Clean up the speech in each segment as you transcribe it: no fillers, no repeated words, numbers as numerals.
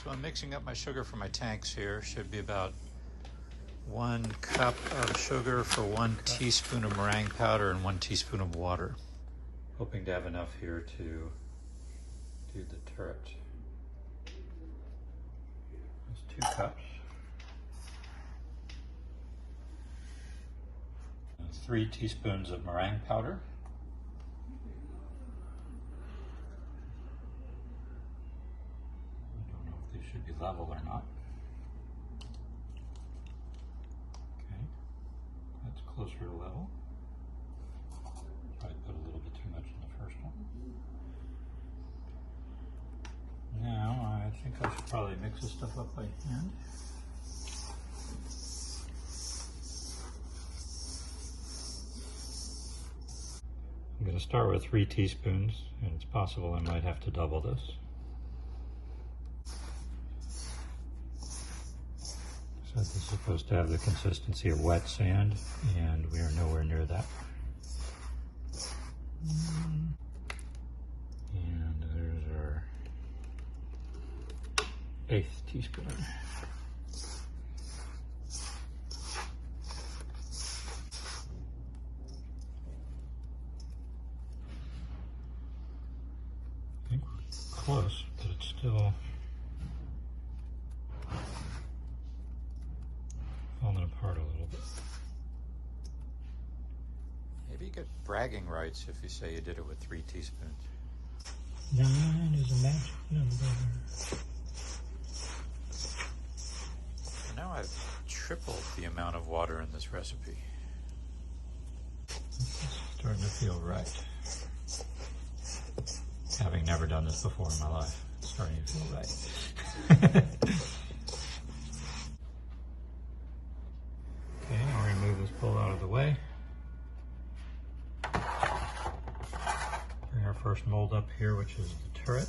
So I'm mixing up my sugar for my tanks here. Should be about 1 cup of sugar for 1 teaspoon of meringue powder and 1 teaspoon of water. Hoping to have enough here to do the turret. That's 2 cups. 3 teaspoons of meringue powder. I don't know if they should be level or not. Okay, that's closer to level. Probably put a little bit too much in the first one. Now I think I should probably mix this stuff up by hand. I'm going to start with 3 teaspoons, and it's possible I might have to double this. So this is supposed to have the consistency of wet sand, and we are nowhere near that. And there's our 1/8 teaspoon. I think we're close, but it's still falling apart a little bit. Maybe you get bragging rights if you say you did it with 3 teaspoons. 9 is a magic number. Now I've tripled the amount of water in this recipe. This is starting to feel right. Having never done this before in my life, it's starting to feel right. Okay, I'll remove this bowl out of the way. Bring our first mold up here, which is the turret.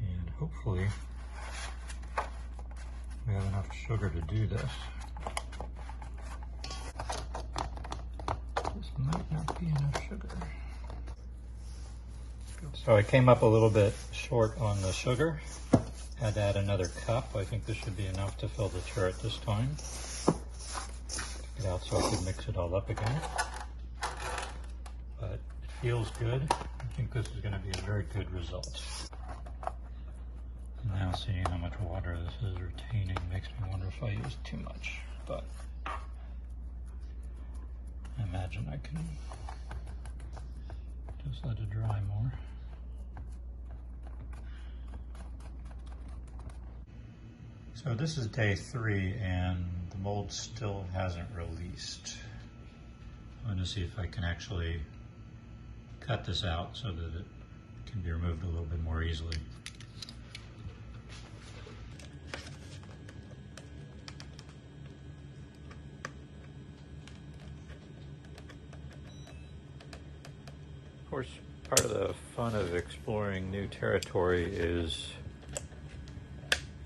And hopefully we have enough sugar to do this. This might not be enough sugar. So I came up a little bit short on the sugar. Had to add another cup. I think this should be enough to fill the turret this time. Took it out so I could mix it all up again. But it feels good. I think this is going to be a very good result. Now seeing how much water this is retaining makes me wonder if I use too much, but I imagine I can just let it dry more. So this is day 3 and the mold still hasn't released. I'm going to see if I can actually cut this out so that it can be removed a little bit more easily. Of course, part of the fun of exploring new territory is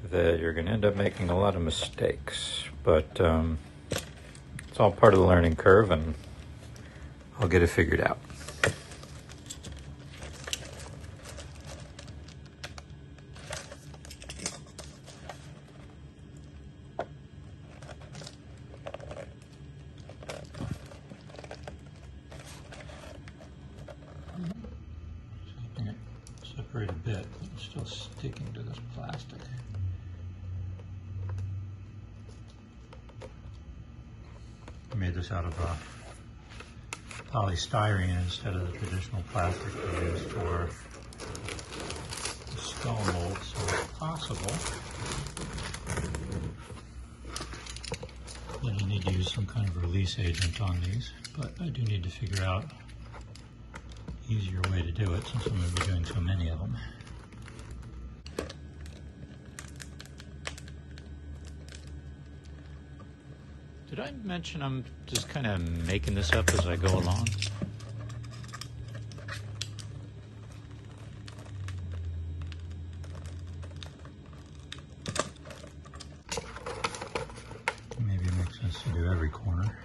that you're going to end up making a lot of mistakes, but it's all part of the learning curve and I'll get it figured out. Separate a bit, but it's still sticking to this plastic. I made this out of polystyrene instead of the traditional plastic we use for the skull mold, so it's possible that I need to use some kind of release agent on these, but I do need to figure out easier way to do it since I'm going to be doing so many of them. Did I mention I'm just kind of making this up as I go along? Maybe it makes sense to do every corner.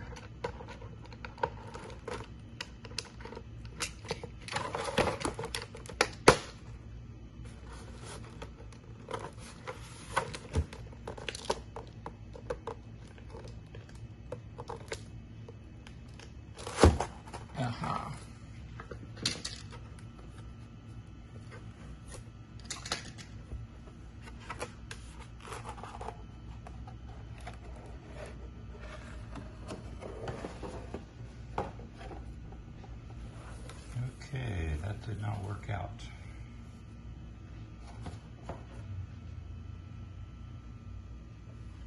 did not work out.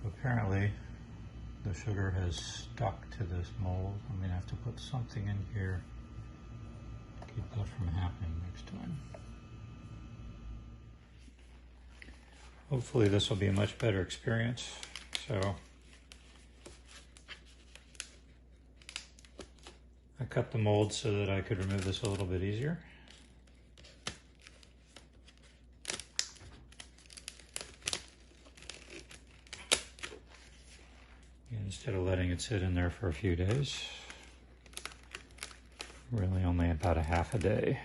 Apparently, the sugar has stuck to this mold. I'm going to have to put something in here to keep that from happening next time. Hopefully this will be a much better experience. So I cut the mold so that I could remove this a little bit easier. Instead of letting it sit in there for a few days, really only about a half a day.